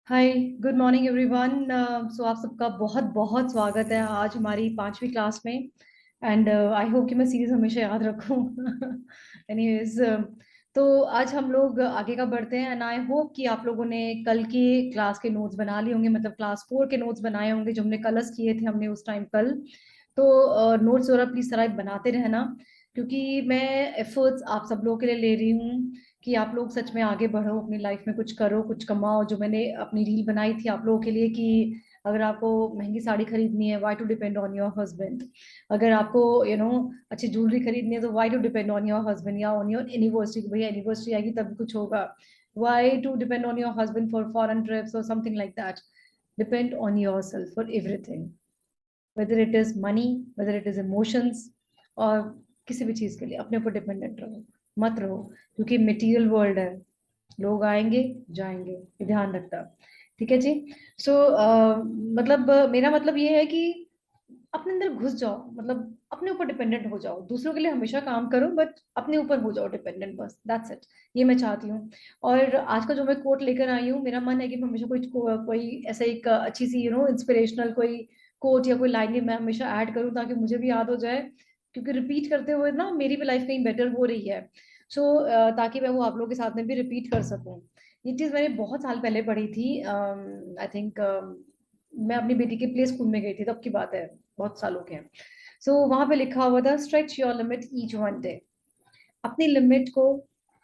हाय, good morning everyone. सो आप सबका बहुत बहुत स्वागत है आज हमारी 5वीं क्लास में। एंड आई होप कि मैं सीरीज हमेशा याद रखूं। एनीवेज, तो आज हम लोग आगे का बढ़ते हैं एंड आई होप कि आप लोगों ने कल की क्लास के नोट्स बना लिए होंगे, मतलब क्लास 4 के नोट्स बनाए होंगे जो हमने कलर्स किए थे हमने उस टाइम कल। तो नोट्स वगैरह प्लीज सारा बनाते रहना, क्योंकि मैं एफर्ट्स आप सब लोगों के लिए ले रही हूँ कि आप लोग सच में आगे बढ़ो, अपनी लाइफ में कुछ करो, कुछ कमाओ। जो मैंने अपनी रील बनाई थी आप लोगों के लिए कि अगर आपको महंगी साड़ी खरीदनी है, why to depend on your husband. अगर आपको अच्छी ज्वेलरी खरीदनी है तो why to depend on your husband, या ऑन योर एनिवर्सरी, भैया एनिवर्सरी आएगी तब कुछ होगा। Why to depend on your husband for foreign trips और something like that. Depend on yourself for everything, whether it is money, whether it is emotions, और किसी भी चीज के लिए अपने ऊपर डिपेंडेंट रहो, मत रहो। क्योंकि मटेरियल वर्ल्ड है, लोग आएंगे जाएंगे, ये ध्यान रखना। ठीक है जी। सो मतलब मेरा मतलब ये है कि अपने अंदर घुस जाओ, मतलब अपने ऊपर डिपेंडेंट हो जाओ। दूसरों के लिए हमेशा काम करो बट अपने ऊपर हो जाओ डिपेंडेंट, बस दैट्स इट। ये मैं चाहती हूँ। और आज का जो मैं कोट लेकर आई हूँ, मेरा मन है कि मैं हमेशा कोई ऐसा एक अच्छी सी इंस्पिरेशनल कोई कोट या कोई लाइन मैं हमेशा ऐड करूँ ताकि मुझे भी याद हो जाए। क्योंकि रिपीट करते हुए ना मेरी भी लाइफ कहीं बेटर हो रही है। सो ताकि मैं वो आप लोगों के साथ में भी रिपीट कर सकूं। ये चीज मैंने बहुत साल पहले पढ़ी थी। आई थिंक मैं अपनी बेटी के प्ले स्कूल में गई थी, तब की बात है, बहुत सालों के हैं। सो वहां पे लिखा हुआ था, stretch your limit each one day. अपनी लिमिट को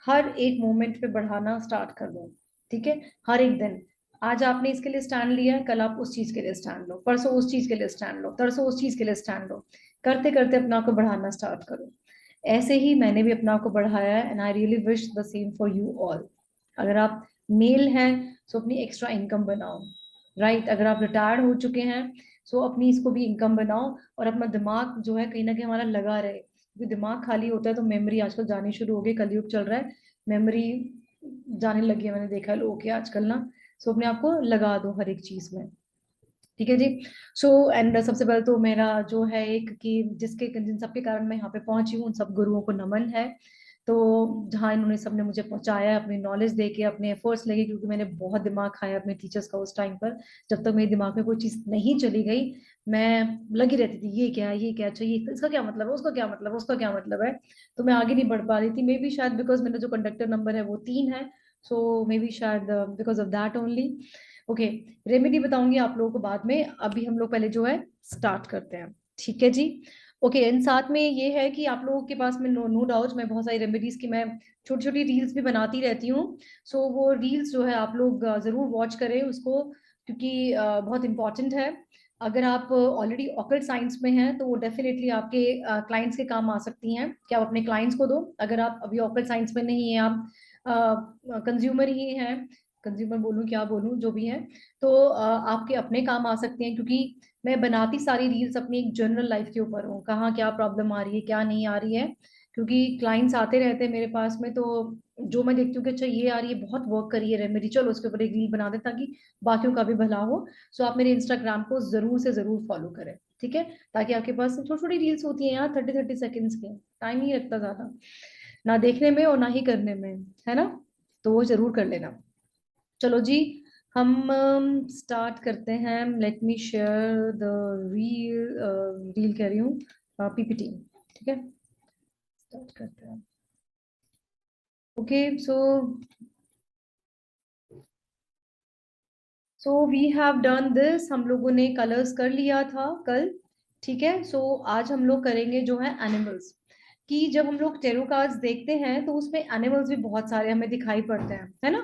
हर एक मोमेंट पे बढ़ाना स्टार्ट कर दो। ठीक है, हर एक दिन। आज आपने इसके लिए स्टैंड लिया है, कल आप उस चीज के लिए स्टैंड लो, परसों उस चीज के लिए स्टैंड लो, तरसों उस चीज के लिए स्टैंड लो। करते करते अपने आप को बढ़ाना स्टार्ट करो। ऐसे ही मैंने भी अपने आप को बढ़ाया है and I really wish the same for you all. अगर आप मेल हैं तो अपनी एक्स्ट्रा इनकम बनाओ। राइट, अगर आप रिटायर्ड हो चुके हैं तो अपनी इसको भी इनकम बनाओ। और अपना दिमाग जो है कहीं ना कहीं हमारा लगा रहे, क्योंकि दिमाग खाली होता है तो मेमोरी आजकल जानी शुरू हो गई, कलयुग चल रहा है, मेमोरी जाने लगी है, मैंने देखा है लोगों की आजकल ना। सो अपने आप को लगा दो हर एक चीज में। ठीक है जी। सो एंड सबसे पहले तो मेरा जो है एक कि जिन सबके कारण मैं यहाँ पे पहुंची हूँ, उन सब गुरुओं को नमन है। तो जहाँ इन्होंने सबने मुझे पहुंचाया है अपनी नॉलेज देके, अपने एफर्ट्स लेके, क्योंकि मैंने बहुत दिमाग खाया अपने टीचर्स का उस टाइम पर। जब तक मेरे दिमाग में कोई चीज नहीं चली गई, मैं लगी रहती थी, ये क्या है, ये क्या, अच्छा ये इसका क्या मतलब है, उसका क्या मतलब है, उसका क्या मतलब है। तो मैं आगे नहीं बढ़ पा रही थी, मे बी शायद बिकॉज मेरा जो कंडक्टर नंबर है वो 3 है। सो मे बी शायद because of that only. Okay, remedy बताऊंगी आप लोगों को बाद में, अभी हम लोग पहले जो है स्टार्ट करते हैं। ठीक है जी। ओके, इन साथ में ये है कि आप लोगों के पास में नो डाउट मैं बहुत सारी रेमेडीज की मैं छोटी छोटी रील्स भी बनाती रहती हूँ। सो वो रील्स जो है आप लोग जरूर वॉच करें उसको, क्योंकि बहुत इंपॉर्टेंट है। अगर आप ऑलरेडी ऑकल्ट साइंस में हैं तो वो डेफिनेटली आपके क्लाइंट्स के काम आ सकती हैं कि आप अपने क्लाइंट्स को दो। अगर आप अभी ऑकल्ट साइंस में नहीं है, आप कंज्यूमर ही हैं, कंज्यूमर बोलूं क्या बोलूं जो भी है, तो आपके अपने काम आ सकते हैं। क्योंकि मैं बनाती सारी रील्स अपनी एक जनरल लाइफ के ऊपर हूँ, कहाँ क्या प्रॉब्लम आ रही है क्या नहीं आ रही है। क्योंकि क्लाइंट्स आते रहते हैं मेरे पास में, तो जो मैं देखती हूँ कि अच्छा ये आ रही है, बहुत वर्क करी है रेमेडी, चलो उसके ऊपर एक रील बना दे ताकि बाकियों का भी भला हो। सो आप मेरे इंस्टाग्राम को जरूर से जरूर फॉलो करें। ठीक है, ताकि आपके पास छोटी छोटी रील्स होती हैं यार, 30-30 सेकेंड्स के, टाइम नहीं लगता ज्यादा, ना देखने में और ना ही करने में, है ना। तो वो जरूर कर लेना। चलो जी, हम स्टार्ट करते हैं। Let me share the reel, reel कह रही हूँ, पीपीटी। ठीक है, स्टार्ट करते हैं। Okay, so we have done this, हम लोगों ने कलर्स कर लिया था कल। ठीक है, सो आज हम लोग करेंगे जो है एनिमल्स। कि जब हम लोग टेरो कार्ड्स देखते हैं तो उसमें एनिमल्स भी बहुत सारे हमें दिखाई पड़ते हैं, है ना।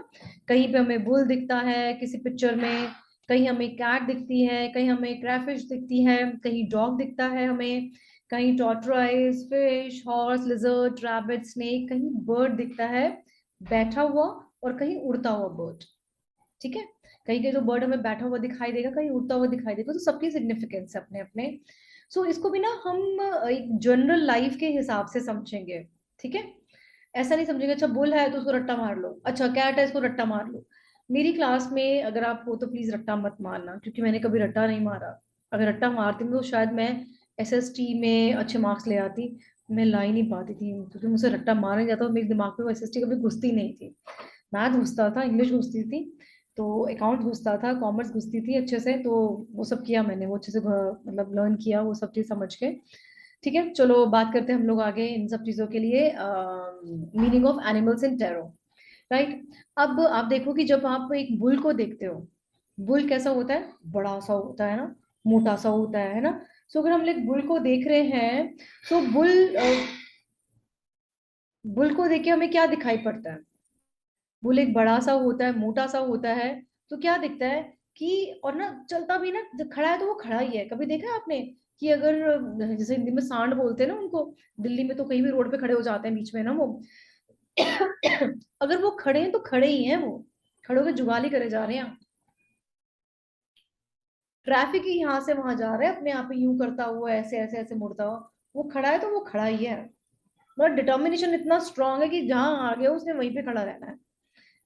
कहीं पे हमें बुल दिखता है किसी पिक्चर में, कहीं हमें कैट दिखती है, कहीं हमें क्रैफिश दिखती है, कहीं डॉग दिखता है हमें, कहीं tortoise, fish, horse, lizard, rabbit, snake, कहीं बर्ड दिखता है बैठा हुआ, और कहीं उड़ता हुआ बर्ड। ठीक है, कहीं कहीं जो बर्ड हमें बैठा हुआ दिखाई देगा, कहीं उड़ता हुआ दिखाई देगा, तो सबकी सिग्निफिकेंस है अपने अपने। सो इसको भी ना हम एक जनरल लाइफ के हिसाब से समझेंगे। ठीक है, ऐसा नहीं समझेंगे अच्छा बुल है तो उसको रट्टा मार लो, अच्छा कैट है इसको रट्टा मार लो। मेरी क्लास में अगर आप हो तो प्लीज रट्टा मत मारना, क्योंकि मैंने कभी रट्टा नहीं मारा। अगर रट्टा मारती तो शायद मैं एसएसटी में अच्छे मार्क्स ले आती। मैं ला ही नहीं पाती थी, क्योंकि मुझे रट्टा मारने जाता, मेरे दिमाग में वो एसएसटी कभी घुसती नहीं थी। मैथ घुसता था, इंग्लिश घुसती थी। तो अकाउंट घुसता था, कॉमर्स घुसती थी अच्छे से, तो वो सब किया मैंने, वो अच्छे से मतलब लर्न किया वो सब चीज समझ के। ठीक है, चलो बात करते हैं हम लोग आगे इन सब चीजों के लिए। Meaning of animals in tarot, right. अब आप देखो कि जब आप एक बुल को देखते हो, बुल कैसा होता है, बड़ा सा होता है ना, मोटा सा होता है ना। सो अगर हम लोग बुल को देख रहे हैं, तो बुल को देख के हमें क्या दिखाई पड़ता है? बुल एक बड़ा सा होता है, मोटा सा होता है, तो क्या दिखता है कि, और ना चलता भी ना, जब खड़ा है तो वो खड़ा ही है। कभी देखा है आपने कि अगर जैसे हिंदी में सांड बोलते हैं ना उनको, दिल्ली में तो कहीं भी रोड पे खड़े हो जाते हैं बीच में ना वो अगर वो खड़े हैं तो खड़े ही हैं, वो खड़े होकर जुगाली करे जा रहे हैं। ट्रैफिक ही यहाँ से वहां जा रहा है अपने आप ही यूं करता हुआ, ऐसे ऐसे ऐसे मुड़ता हुआ। वो खड़ा है तो वो खड़ा ही है, मतलब डिटर्मिनेशन इतना स्ट्रांग है कि जहां आ गया उसने वहीं पे खड़ा रहना है।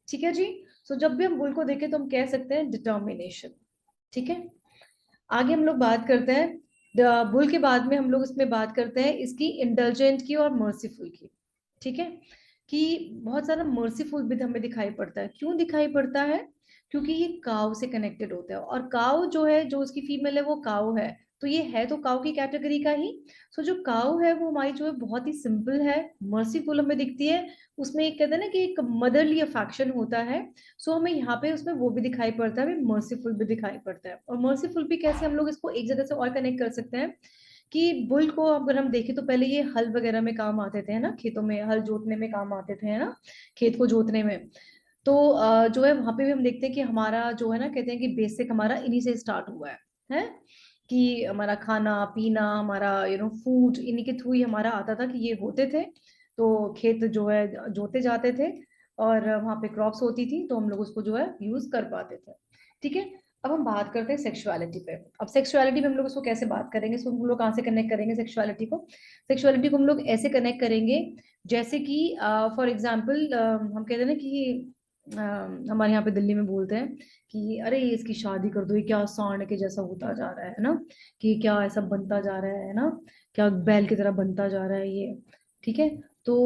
ठीक है जी। सो जब भी हम बुल को देखें तो हम कह सकते हैं डिटर्मिनेशन। ठीक है, आगे हम लोग बात करते हैं बुल के बाद में हम लोग इसमें बात करते हैं इसकी इंटेलिजेंट की और मर्सीफुल की। ठीक है, कि बहुत सारा मर्सीफुल भी हमें दिखाई पड़ता है। क्यों दिखाई पड़ता है? क्योंकि ये काव से कनेक्टेड होता है, और काव जो है, जो उसकी फीमेल है वो काव है, तो ये है तो काव की कैटेगरी का ही। सो जो काव है वो हमारी जो है बहुत ही सिंपल है, मर्सीफुल हमें दिखती है। उसमें एक कहते हैं ना कि एक मदरली अफेक्शन होता है। सो हमें यहाँ पे उसमें वो भी दिखाई पड़ता है, मर्सीफुल भी दिखाई पड़ता है। और मर्सीफुल भी कैसे हम लोग इसको एक जगह से और कनेक्ट कर सकते हैं, कि बुल को अगर हम देखें तो पहले ये हल वगैरह में काम आते थे, है ना, खेतों में हल जोतने में काम आते थे, है ना, खेत को जोतने में। तो जो है वहां पे भी हम देखते हैं कि हमारा जो है ना, कहते हैं कि बेसिक हमारा इन्हीं से स्टार्ट हुआ है कि हमारा खाना पीना, हमारा फूड इन्हीं के थ्रू ही हमारा आता था, कि ये होते थे। तो खेत जो है जोते जाते थे, और वहां पे क्रॉप्स होती थी, तो हम लोग उसको जो है यूज कर पाते थे। ठीक है, अब हम बात करते हैं सेक्सुअलिटी पे। अब सेक्सुअलिटी में हम लोग उसको कैसे बात करेंगे, इसको हम लोग कहाँ से कनेक्ट करेंगे सेक्सुअलिटी को? सेक्सुअलिटी को हम लोग ऐसे कनेक्ट करेंगे, जैसे कि फॉर एग्जाम्पल हम कहते हैं ना कि हमारे यहाँ पे दिल्ली में बोलते हैं कि अरे इसकी शादी कर दो, ये क्या सांड के जैसा होता जा रहा है ना, कि क्या ऐसा बनता जा रहा है ना, क्या बैल की तरह बनता जा रहा है ये। ठीक है, तो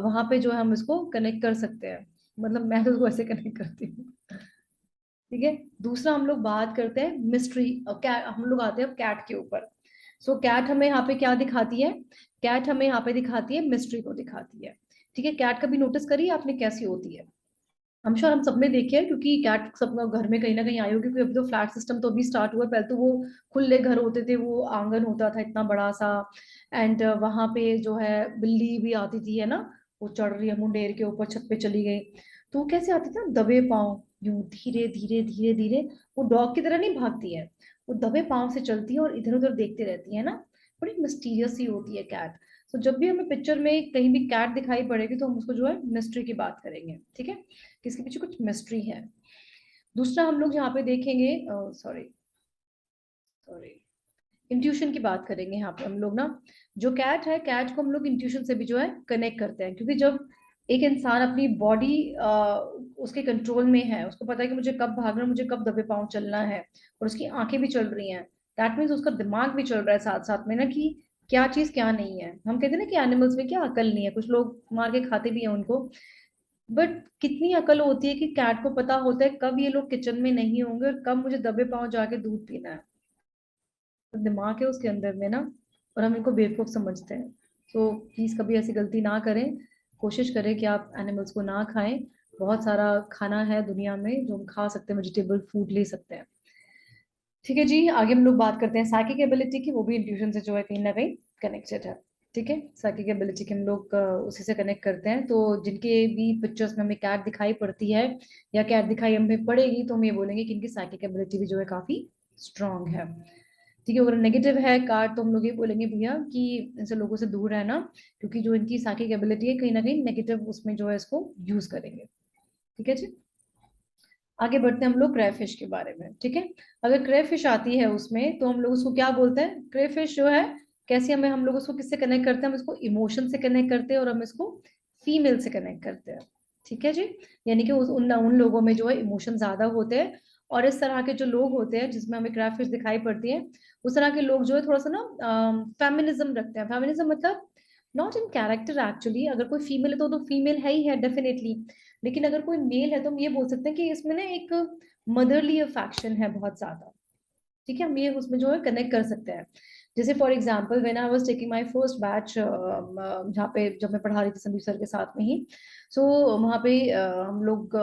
वहां पे जो है हम इसको कनेक्ट कर सकते हैं, मतलब मैं तो उसको ऐसे कनेक्ट करती हूँ। ठीक है, दूसरा हम लोग बात करते हैं मिस्ट्री, कैट, हम लोग आते हैं अब कैट के ऊपर। सो कैट हमें यहाँ पे क्या दिखाती है? कैट हमें यहाँ पे दिखाती है मिस्ट्री को दिखाती है। ठीक है, कैट कभी नोटिस करी आपने कैसी होती है? हम श्योर हम सबने देखे हैं, क्योंकि कैट सब घर में कहीं ना कहीं आई होगी, क्योंकि अभी तो फ्लैट सिस्टम तो अभी स्टार्ट हुआ है, पहले तो वो खुले घर होते थे, वो आंगन होता था इतना बड़ा सा। एंड वहां पे जो है बिल्ली भी आती थी, है ना, वो चढ़ रही है मुंडेर के ऊपर, छत पे चली गई, तो वो कैसे आती थी ना, दबे पाँव, यूं धीरे धीरे धीरे धीरे। वो डॉग की तरह नहीं भागती है, वो दबे पाँव से चलती है और इधर उधर देखते रहती है ना, बड़ी मिस्टीरियस सी होती है कैट। तो जब भी हमें पिक्चर में कहीं भी कैट दिखाई पड़ेगी तो हम उसको जो है मिस्ट्री की बात करेंगे। ठीक है, कि इसके पीछे कुछ मिस्ट्री है। दूसरा हम लोग यहाँ पे देखेंगे, सॉरी सॉरी, इंट्यूशन की बात करेंगे यहाँ पे हम लोग ना। जो कैट है, कैट को हम लोग इंट्यूशन से भी जो है कनेक्ट करते हैं, क्योंकि जब एक इंसान अपनी बॉडी उसके कंट्रोल में है, उसको पता है कि मुझे कब भागना है, मुझे कब दबे पाँव चलना है, और उसकी आंखें भी चल रही हैं, दैट मीन्स उसका दिमाग भी चल रहा है साथ साथ में ना, कि क्या चीज क्या नहीं है। हम कहते हैं ना कि एनिमल्स में क्या अकल नहीं है, कुछ लोग मार के खाते भी हैं उनको, बट कितनी अकल होती है कि कैट को पता होता है कब ये लोग किचन में नहीं होंगे और कब मुझे दबे पाँव जाके दूध पीना है। तो दिमाग है उसके अंदर में ना, और हम इनको बेवकूफ समझते हैं। तो प्लीज कभी ऐसी गलती ना करें, कोशिश करें कि आप एनिमल्स को ना खाएं। बहुत सारा खाना है दुनिया में जो हम खा सकते हैं, वेजिटेबल फूड ले सकते हैं। ठीक है जी, आगे हम लोग बात करते हैं साइकिक एबिलिटी की, वो भी इंट्यूशन से जो है कहीं ना कहीं कनेक्टेड है। ठीक है, साइकिक एबिलिटी के हम लोग उसी से कनेक्ट करते हैं। तो जिनके भी पिक्चर्स में हमें कैट दिखाई पड़ती है या कैट दिखाई हमें पड़ेगी, तो हम ये बोलेंगे कि इनकी साइकिक एबिलिटी भी जो है काफी स्ट्रांग है। ठीक है, अगर नेगेटिव है कार्ड तो हम लोग ये बोलेंगे भैया कि ऐसे लोगों से दूर रहना, क्योंकि जो इनकी साइकिक एबिलिटी है कहीं ना कहीं नेगेटिव उसमें जो है इसको यूज करेंगे। ठीक है जी, आगे बढ़ते हैं हम लोग क्रेफिश के बारे में। ठीक है, अगर क्रेफिश आती है उसमें तो हम लोग उसको क्या बोलते हैं? क्रेफिश जो है, कैसे हमें हम लोग उसको किससे कनेक्ट करते हैं? हम इसको इमोशन से कनेक्ट करते हैं, और हम इसको फीमेल से कनेक्ट करते हैं। ठीक है जी, यानी कि उन उन लोगों में जो है इमोशन ज्यादा होते हैं, और इस तरह के जो लोग होते हैं जिसमें हमें क्रेफिश दिखाई पड़ती है, उस तरह के लोग जो है थोड़ा सा ना फेमिनिज्म रखते हैं। फेमिनिज्म मतलब नॉट इन कैरेक्टर एक्चुअली, अगर कोई फीमेल है तो फीमेल है ही है डेफिनेटली, लेकिन अगर कोई मेल है तो हम ये बोल सकते हैं कि इसमें ना एक मदरली अफेक्शन है बहुत ज्यादा। ठीक है, हम ये उसमें जो है कनेक्ट कर सकते हैं। जैसे for example when I was taking my first batch, जहाँ पे जब मैं पढ़ा रही थी संदीप सर के साथ में ही, सो वहाँ पे हम लोग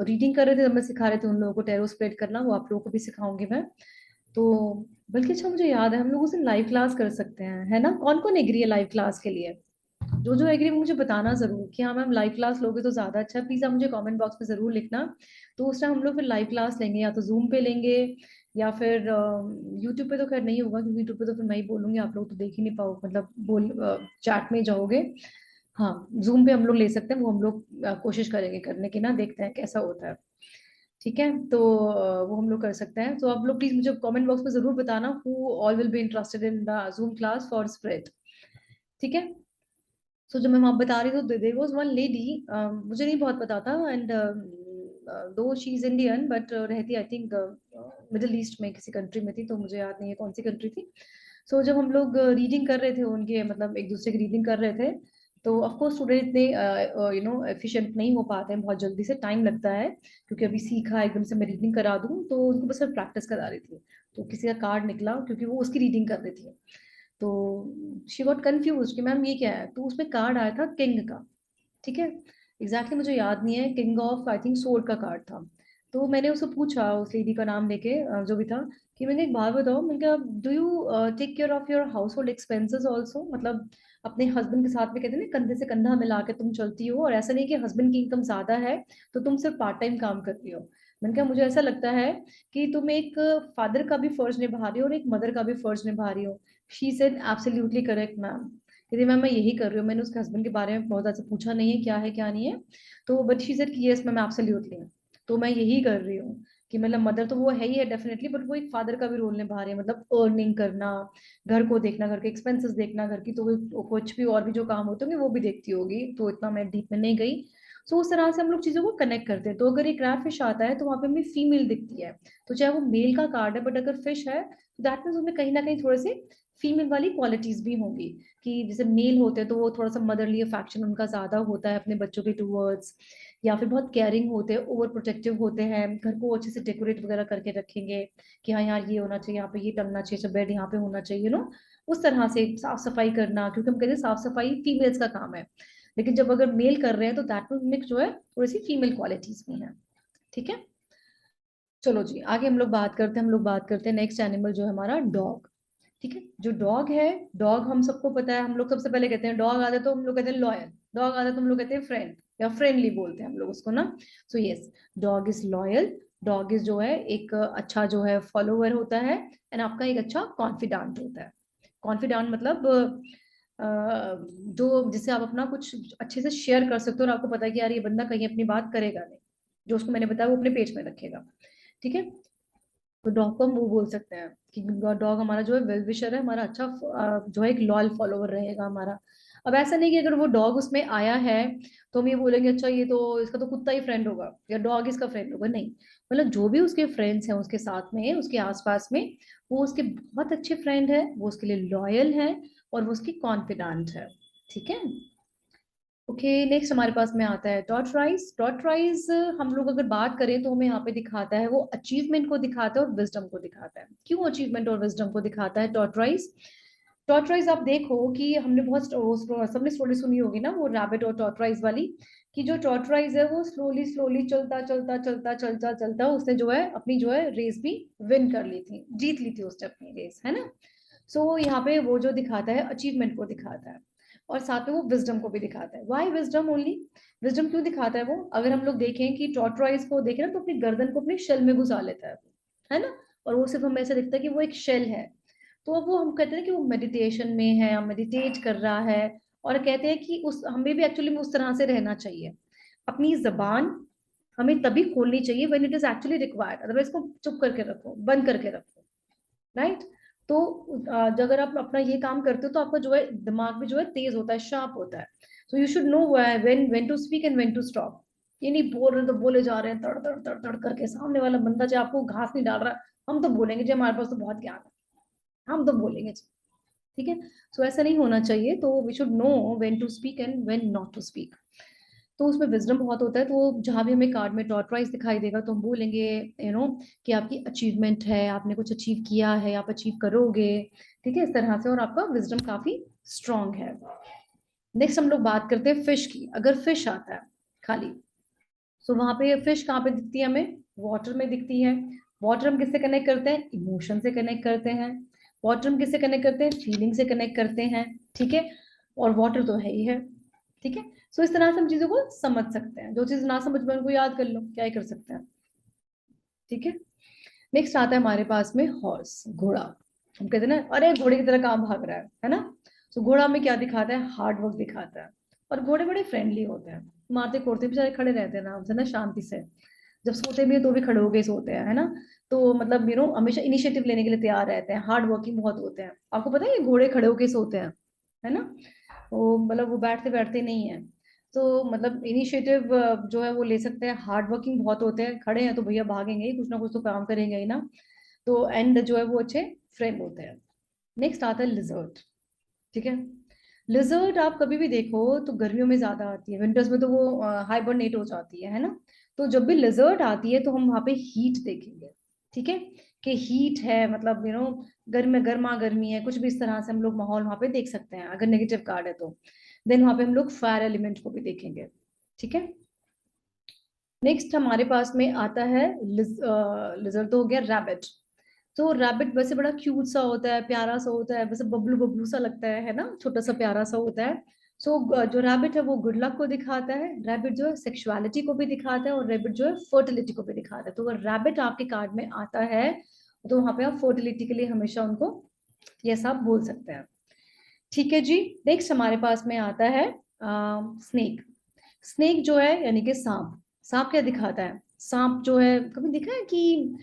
रीडिंग कर रहे थे, जब मैं सिखा रहे थे उन लोगों को टेरो स्प्रेड करना, वो आप लोगों को भी सिखाऊंगी मैं। तो बल्कि अच्छा मुझे याद है हम लोग उसे लाइव क्लास कर सकते हैं, है ना? कौन कौन एग्री है लाइव क्लास के लिए? जो एग्री मुझे बताना जरूर कि हाँ मैम लाइव क्लास लोगे तो ज्यादा अच्छा है, प्लीज आप मुझे कमेंट बॉक्स में जरूर लिखना। तो उस टाइम हम लोग फिर लाइव क्लास लेंगे, या तो जूम पे लेंगे, या फिर यूट्यूब पे तो खैर नहीं होगा, क्योंकि यूट्यूब पे तो फिर मैं ही बोलूंगी, आप लोग तो देख ही नहीं पाओ, मतलब बोल चैट में जाओगे। हाँ, जूम पे हम लोग ले सकते हैं, वो हम लोग कोशिश करेंगे करने की ना, देखते हैं कैसा होता है। ठीक है, तो वो हम लोग कर सकते हैं। तो आप लोग प्लीज मुझे कमेंट बॉक्स में जरूर बताना who all will be interested in the zoom class for spread. ठीक है। सो जो मैं वहां बता रही थी, देयर वाज वन लेडी, मुझे नहीं बहुत पता था, एंड दो शी इज इंडियन बट रहती आई थिंक मिडिल ईस्ट में किसी कंट्री में थी, तो मुझे याद नहीं है कौन सी कंट्री थी। सो जब हम लोग रीडिंग कर रहे थे उनके, मतलब एक दूसरे की रीडिंग कर रहे थे, तो ऑफ कोर्स स्टूडेंट इतने एफिशिएंट नहीं हो पाते हैं बहुत जल्दी से, टाइम लगता है, क्योंकि अभी सीखा एकदम से मैं रीडिंग करा दूं, तो उनको बस प्रैक्टिस करा रही थी। तो किसी का कार्ड निकला, क्योंकि वो उसकी रीडिंग कर रही थी, तो शी गॉट कंफ्यूज कि मैम ये क्या है, तो उसमें कार्ड आया था किंग का। ठीक है, एग्जैक्टली मुझे याद नहीं है, king of I think sword का कार्ड था। तो मैंने उससे पूछा, उस लेडी का नाम लेके जो भी था, कि मैंने एक बात बताओ, मैंने कहा do you take care of your household expenses also, मतलब अपने हस्बैंड के साथ में कहते हैं ना, कंधे से कंधा मिला के तुम चलती हो, और ऐसा नहीं कि हस्बैंड की इनकम ज्यादा है तो तुम सिर्फ पार्ट टाइम काम करती हो। मैंने कहा मुझे ऐसा लगता है कि तुम एक फादर का भी फर्ज निभा रही हो और एक मदर का भी फर्ज निभा रही हो। She said absolutely correct ma'am. यदि मैम मैं यही कर रही हूँ, मैंने उसके हस्बैंड के बारे में बहुत ज्यादा पूछा नहीं है क्या नहीं है, तो बट शी सेड कि यस मैम एब्सोल्युटली, तो मैं यही कर रही हूँ कि मतलब मदर तो वो है ही है डेफिनेटली, बट वो एक फादर का भी रोल निभा रही है, मतलब अर्निंग करना, घर को देखना, घर के एक्सपेंसेस देखना, घर की तो कुछ भी और भी जो काम होते होंगे वो भी देखती होगी, तो इतना मैं डीप में नहीं गई। सो उस तरह से हम लोग चीजों को कनेक्ट करते हैं। तो अगर एक रैट फिश आता है तो वहां पे हमें फीमेल दिखती है, तो चाहे वो मेल का कार्ड है, बट अगर फिश है तो दैट मीन्स उसमें कहीं ना कहीं थोड़े से फीमेल वाली क्वालिटीज भी होंगी, कि जैसे मेल होते हैं तो वो थोड़ा सा मदरली अफेक्शन उनका ज्यादा होता है अपने बच्चों के टूवर्ड्स, या फिर बहुत केयरिंग होते हैं, ओवर प्रोटेक्टिव होते हैं, घर को अच्छे से डेकोरेट वगैरह करके रखेंगे, कि हाँ यार ये होना चाहिए, यहाँ पे ये टंगना चाहिए, बेड यहाँ पे होना चाहिए, नो उस तरह से साफ सफाई करना, क्योंकि हम कहते हैं साफ सफाई फीमेल्स का काम है, लेकिन जब अगर मेल कर रहे हैं तो दैट मिक्स जो है थोड़ी सी फीमेल क्वालिटीज भी हैं। ठीक है, चलो जी आगे हम लोग बात करते हैं, हम लोग बात करते हैं नेक्स्ट एनिमल जो है हमारा डॉग। ठीक है, जो डॉग है, डॉग हम सबको पता है, हम लोग सबसे पहले कहते हैं डॉग आता है तो हम लोग कहते हैं लॉयल, डॉग आता है तो हम लोग कहते हैं फ्रेंड या फ्रेंडली बोलते हैं हम लोग उसको ना। So yes, dog is loyal, dog is जो है एक अच्छा जो है फॉलोवर होता है, एंड आपका एक अच्छा कॉन्फिडेंट होता है। कॉन्फिडेंट मतलब जो जिससे आप अपना कुछ अच्छे से शेयर कर सकते हो, और आपको पता है कि यार ये बंदा कहीं अपनी बात करेगा नहीं, जो उसको मैंने बताया वो अपने पेज में रखेगा। ठीक है, तो डॉग को हम वो बोल सकते हैं कि डॉग हमारा जो है वेल विशर है, हमारा अच्छा जो है एक लॉयल फॉलोवर रहेगा हमारा। अब ऐसा नहीं कि अगर वो डॉग उसमें आया है तो हम ये बोलेंगे अच्छा ये तो इसका तो कुत्ता ही फ्रेंड होगा या डॉग इसका फ्रेंड होगा, नहीं, मतलब जो भी उसके फ्रेंड्स हैं उसके साथ में उसके आसपास में, वो उसके बहुत अच्छे फ्रेंड है, वो उसके लिए लॉयल है, और वो उसकी कॉन्फिडेंट है। ठीक है, ओके नेक्स्ट हमारे पास में आता है टॉर्टराइज। टॉर्टराइज हम लोग अगर बात करें तो हमें यहाँ पे दिखाता है, वो अचीवमेंट को दिखाता है और विजडम को दिखाता है। क्यों अचीवमेंट और विजडम को दिखाता है टॉर्टराइज? टॉर्टराइज आप देखो कि हमने बहुत सबने स्टोरी सुनी होगी ना, वो रैबिट और टॉर्टराइज वाली, कि जो टॉर्टराइज है वो स्लोली स्लोली चलता चलता चलता चलता चलता उसने जो है अपनी जो है रेस भी विन कर ली थी, जीत ली थी उसने अपनी रेस, है ना? सो यहाँ पे वो जो दिखाता है अचीवमेंट को दिखाता है, और साथ में वो विजडम को भी दिखाता है। Y wisdom only? विजडम क्यों दिखाता है वो? अगर हम लोग देखें कि टॉर्टराइज को देखें ना, तो अपनी गर्दन को अपने शेल में घुसा लेता है ना, और वो सिर्फ हमें ऐसा दिखता है कि वो एक शेल है। तो अब वो हम कहते हैं कि वो मेडिटेशन में है या मेडिटेट कर रहा है, और कहते हैं कि उस हमें भी एक्चुअली में उस तरह से रहना चाहिए। अपनी जबान हमें तभी खोलनी चाहिए when it is actually required, otherwise को चुप करके रखो, बंद करके रखो, राइट? तो जब अगर आप अपना ये काम करते हो तो आपका जो है दिमाग भी जो है तेज होता है, शार्प होता है। So you should know when to speak and when to stop. ये नहीं बोल रहे तो बोले जा रहे हैं तड़ तड़ तड़ तड़ करके, सामने वाला बंदा चाहे आपको घास नहीं डाल रहा, हम तो बोलेंगे जी हमारे पास तो बहुत ज्ञान है, हम तो बोलेंगे जी। ठीक है। सो ऐसा नहीं होना चाहिए, तो we should know when to speak and when not to speak. तो उसमें विजडम बहुत होता है, तो जहां भी हमें कार्ड में टॉर्टवाइज दिखाई देगा तो हम बोलेंगे कि आपकी अचीवमेंट है, आपने कुछ अचीव किया है, आप अचीव करोगे, ठीक है, इस तरह से, और आपका विजडम काफी स्ट्रांग है। नेक्स्ट हम लोग बात करते हैं फिश की। अगर फिश आता है खाली, सो वहां पे फिश कहाँ पे दिखती है हमें? वाटर में दिखती है। वाटर हम किससे कनेक्ट करते हैं? इमोशन से कनेक्ट करते हैं। वाटर हम किससे कनेक्ट करते हैं? फीलिंग से कनेक्ट करते हैं, ठीक है। और वाटर तो है ही है, ठीक है। सो इस तरह से हम चीजों को समझ सकते हैं। जो चीज ना समझ में उनको याद कर लो, क्या ही कर सकते हैं, ठीक है। नेक्स्ट आता है हमारे पास में हॉर्स, घोड़ा। हम कहते हैं ना, अरे घोड़े की तरह काम भाग रहा है ना। तो घोड़ा हमें क्या दिखाता है? हार्ड वर्क दिखाता है। और घोड़े बड़े फ्रेंडली होते हैं, मारते कोड़ते बेचारे खड़े रहते हैं आराम से ना, शांति से। जब सोते भी है तो भी खड़े होके सोते हैं, है ना। तो मतलब हमेशा इनिशिएटिव लेने के लिए तैयार रहते हैं, हार्ड वर्किंग बहुत होते हैं। आपको पता है ये घोड़े खड़े होके सोते हैं, है ना। वो मतलब वो बैठते बैठते नहीं है। तो मतलब इनिशिएटिव जो है वो ले सकते हैं, हार्ड वर्किंग बहुत होते हैं, खड़े हैं तो भैया भागेंगे ही, कुछ ना कुछ तो काम करेंगे ही ना। तो एंड जो है वो अच्छे फ्रेम होते हैं। नेक्स्ट आता है लिजर्ड, ठीक है। लिजर्ड आप कभी भी देखो तो गर्मियों में ज्यादा आती है, विंटर्स में तो वो हाइबरनेट हो जाती है ना। तो जब भी लिजर्ड आती है तो हम वहां पे हीट देखेंगे, ठीक है, कि हीट है, मतलब गर्मी, गर्मा गर्मी है, कुछ भी इस तरह से हम लोग माहौल वहां पे देख सकते हैं, अगर नेगेटिव कार्ड है तो। देन वहां पे हम लोग फायर एलिमेंट को भी देखेंगे, ठीक है। नेक्स्ट हमारे पास में आता है लिजर्ड तो हो गया, रैबिट। तो रैबिट वैसे बड़ा क्यूट सा होता है, प्यारा सा होता है, वैसे बबलू बबलू सा लगता है ना, छोटा सा प्यारा सा होता है। सो जो रैबिट है वो गुड लक को दिखाता है, रैबिट जो है सेक्सुअलिटी को भी दिखाता है, और रैबिट जो है फर्टिलिटी को भी दिखाता है। तो अगर रैबिट आपके कार्ड में आता है तो वहां पे आप फर्टिलिटी के लिए हमेशा उनको ये सब बोल सकते हैं, ठीक है जी। नेक्स्ट हमारे पास में आता है स्नेक। स्नेक जो है यानी कि सांप। सांप क्या दिखाता है? सांप जो है, कभी देखा है कि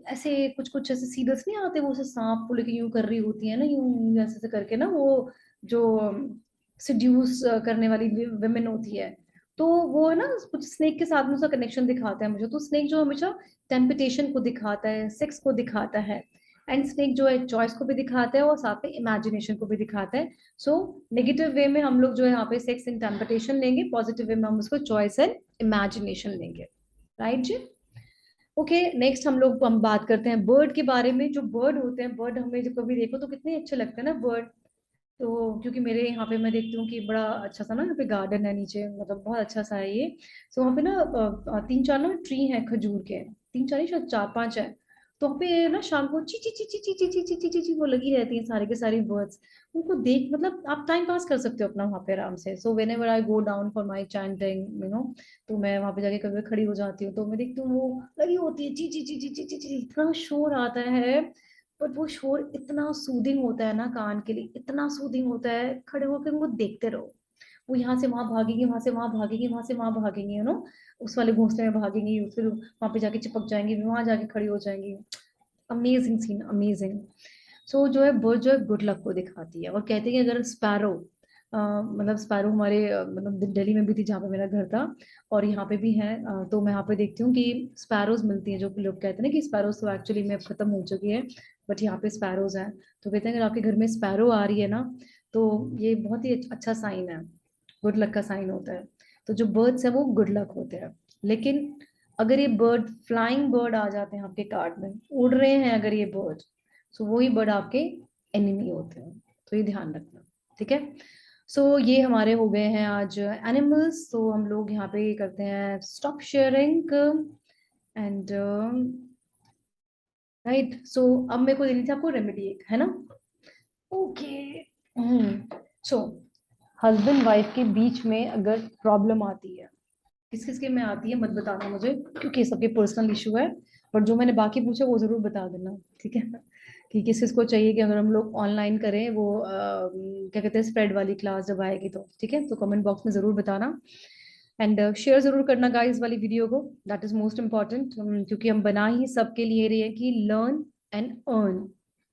ऐसे कुछ कुछ ऐसे सीरियल्स नहीं आते, वो ऐसे सांप को लेके यूं कर रही होती है ना, यूं ऐसे ऐसे करके ना, वो जो सिड्यूस करने वाली विमेन होती है। तो वो है ना, कुछ स्नेक के साथ में उसका कनेक्शन दिखाता है मुझे। तो स्नेक जो हमेशा टेम्पटेशन को दिखाता है, सेक्स को दिखाता है। एंड स्नेक जो है चॉइस को भी दिखाता है और साथ में इमेजिनेशन को भी दिखाता है। सो नेगेटिव वे में हम लोग जो है यहाँ पे सेक्स एंड टेम्पटेशन लेंगे, पॉजिटिव वे में हम उसको चॉइस एंड इमेजिनेशन लेंगे, राइट जी। ओके, नेक्स्ट हम बात करते हैं बर्ड के बारे में। जो बर्ड होते हैं, बर्ड हमें जब कभी देखो तो कितने अच्छे लगते हैं ना बर्ड। तो क्योंकि मेरे यहाँ पे मैं देखती हूँ कि बड़ा अच्छा सा ना यहाँ पे गार्डन है नीचे, मतलब बहुत अच्छा सा है ये। तो वहाँ पे ना तीन चार ना ट्री हैं खजूर के, तीन चार नहीं शायद चार पांच है। तो वहाँ पे ना शाम को ची ची ची ची ची ची ची ची ची ची ची वो लगी रहती है, सारे के सारी बर्ड्स। उनको देख, मतलब आप टाइम पास कर सकते हो अपना वहाँ पे आराम से। So when ever I go down for my chanting तो मैं वहाँ पे जाके कभी खड़ी हो जाती हूँ, तो मैं देखती हूँ वो लगी होती है ची ची ची ची ची ची ची, इतना शोर आता है। पर वो शोर इतना सूदिंग होता है ना कान के लिए, इतना सूदिंग होता है, खड़े होकर उनको देखते रहो। वो यहाँ से वहां भागेंगी, वहां से वहां भागेंगी, वहां से वहां भागेंगी, उस वाले घोंसले में भागेंगी, फिर वहां पे जाके चिपक जाएंगी, फिर वहां जाके खड़ी हो जाएंगी। Amazing scene, amazing. सो जो है बर्ड जो है गुड लक को दिखाती है। और कहते हैं कि अगर स्पैरो, मतलब स्पैरो हमारे मतलब दिल्ली में भी थी जहाँ पे मेरा घर था, और यहाँ पे भी है। तो मैं यहाँ पे देखती हूँ कि स्पैरोज मिलती हैं, जो कि लोग कहते हैं ना कि स्पैरोज तो एक्चुअली में अब खत्म हो चुकी है, बट यहाँ पे स्पैरोज हैं। तो कहते हैं अगर आपके घर में स्पैरो आ रही है ना, तो ये बहुत ही अच्छा साइन है, गुड लक का साइन होता है। तो जो बर्ड्स है वो गुड लक होते हैं। लेकिन अगर ये बर्ड, फ्लाइंग बर्ड आ जाते हैं आपके कार्ड में, उड़ रहे हैं अगर ये बर्ड, सो वही बर्ड आपके एनिमी होते हैं। तो ये ध्यान रखना, ठीक है। सो ये हमारे हो गए हैं आज एनिमल्स। तो हम लोग यहाँ पे करते हैं स्टॉप शेयरिंग एंड राइट। सो अब मेरे को देनी थी आपको रेमेडी एक, है ना। ओके। सो हस्बैंड वाइफ के बीच में अगर प्रॉब्लम आती है, किस किस के में आती है मत बताना मुझे, क्योंकि ये सबके पर्सनल इशू है। पर जो मैंने बाकी पूछा वो जरूर बता देना, ठीक है। कि किस किस को चाहिए कि अगर हम लोग ऑनलाइन करें वो क्या कहते हैं स्प्रेड वाली क्लास जब आएगी तो, ठीक है। तो कमेंट बॉक्स में जरूर बताना। एंड शेयर जरूर करना गाइस वाली वीडियो को, दैट इज मोस्ट इम्पॉर्टेंट, क्योंकि हम बना ही सबके लिए रही है कि लर्न एंड अर्न,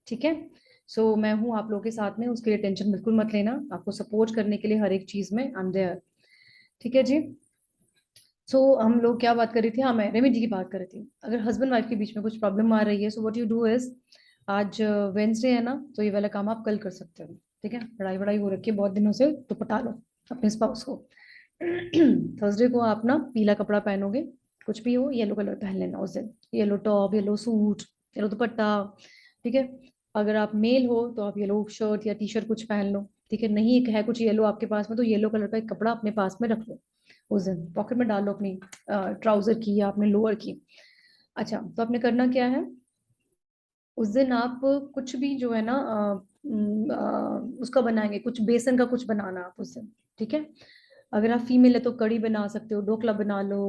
ठीक है। सो मैं हूँ आप लोगों के साथ में, उसके लिए टेंशन बिल्कुल मत लेना, आपको सपोर्ट करने के लिए हर एक चीज में आई एम देयर, ठीक है जी। सो हम लोग क्या बात कर रही थी? हाँ, मैं रेमेडी की बात कर रही थी। अगर हस्बैंड वाइफ के बीच में कुछ प्रॉब्लम आ रही है, so what you do is आज वेंसडे है ना, तो ये वाला काम आप कल कर सकते हो। ठीक है, पढ़ाई वढ़ाई हो रखी है बहुत दिनों से, तो पटा लो अपने स्पाउस को। थर्सडे को आप ना पीला कपड़ा पहनोगे, कुछ भी हो, येलो कलर पहन लेना उस दिन, yellow top, yellow suit, yellow दुपट्टा। ठीक है, अगर आप मेल हो तो आप येलो शर्ट या टी शर्ट कुछ पहन लो। ठीक है, नहीं है कुछ येलो आपके पास में, तो येलो कलर का एक कपड़ा अपने पास में रख लो, उस दिन पॉकेट में डाल लो अपनी ट्राउजर की या अपने लोअर की। अच्छा, तो आपने करना क्या है, उस दिन आप कुछ भी जो है ना उसका बनाएंगे, कुछ बेसन का कुछ बनाना आप उस दिन। ठीक है, अगर आप फीमेल है तो कड़ी बना सकते हो, ढोकला बना लो,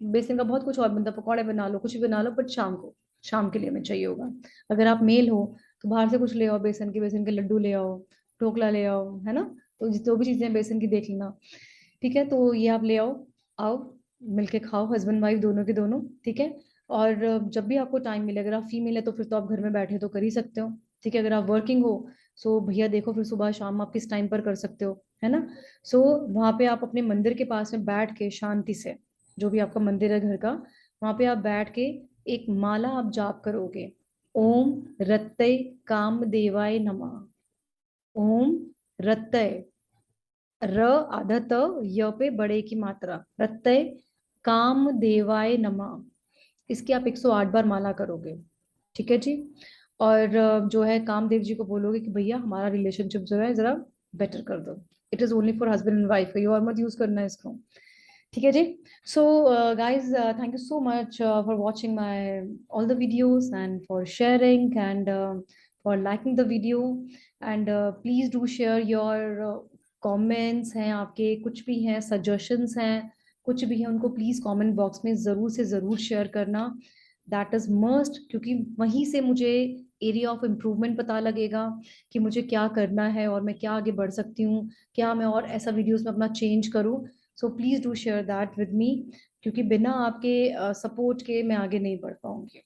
बेसन का बहुत कुछ और बनता है, पकौड़े बना लो, कुछ भी बना लो, बट शाम को, शाम के लिए हमें चाहिए होगा। अगर आप मेल हो तो बाहर से कुछ ले आओ, बेसन के लड्डू ले आओ, ढोकला ले आओ, है ना। तो जो भी चीजें बेसन की देख लेना। ठीक है, तो ये आप ले आओ, आओ मिलके खाओ, हस्बैंड वाइफ दोनों के दोनों। ठीक है, और जब भी आपको टाइम मिले, अगर आप फीमेल है तो फिर तो आप घर में बैठे तो कर ही सकते हो। ठीक है, अगर आप वर्किंग हो, सो भैया देखो फिर सुबह शाम आप किस टाइम पर कर सकते हो, है ना। सो वहां पे आप अपने मंदिर के पास में बैठ के शांति से, जो भी आपका मंदिर है घर का, वहां पे आप बैठ के एक माला आप जाप करोगे। ओम रत्तय काम देवाय नमः। ओम रत्तय, र आधा त, य पे बड़े की मात्रा, प्रत्यय काम देवाय नमः। इसकी आप 108 बार माला करोगे। ठीक है जी, और जो है कामदेव जी को बोलोगे कि भैया हमारा रिलेशनशिप जो है जरा बेटर कर दो। It is only for husband and wife, ये और मत यूज करना है इसको। ठीक है जी। So guys, thank you so much for watching my all the videos and for sharing and for liking the video. And please do share your comments हैं आपके, कुछ भी हैं, सजेशंस हैं, कुछ भी है, उनको प्लीज कमेंट बॉक्स में जरूर से जरूर शेयर करना। दैट इज मस्ट, क्योंकि वहीं से मुझे एरिया ऑफ इम्प्रूवमेंट पता लगेगा कि मुझे क्या करना है और मैं क्या आगे बढ़ सकती हूँ, क्या मैं और ऐसा वीडियोस में अपना चेंज करूँ। So please do share that with me, क्योंकि बिना आपके सपोर्ट के मैं आगे नहीं बढ़ पाऊंगी,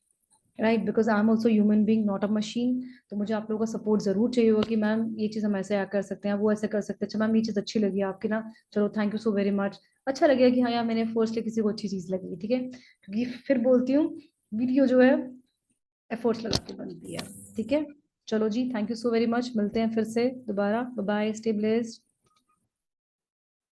right, because I am also human being not a machine. तो मुझे आप लोगों का सपोर्ट जरूर चाहिए होगा कि मैम ये चीज़ हम ऐसे कर सकते हैं, वो ऐसे कर सकते हैं। अच्छा मैम, ये चीज़ अच्छी लगी आपकी ना, चलो thank you so very much. अच्छा लगेगा कि हाँ यार मैंने फर्स्टली किसी को अच्छी चीज़ लगी। ठीक है, क्योंकि फिर बोलती हूँ वीडियो जो है एफर्ट्स लगा के बनती है। ठीक है, चलो जी, thank you so very much, मिलते हैं फिर से दोबारा, बाय, स्टे ब्लेस्ड।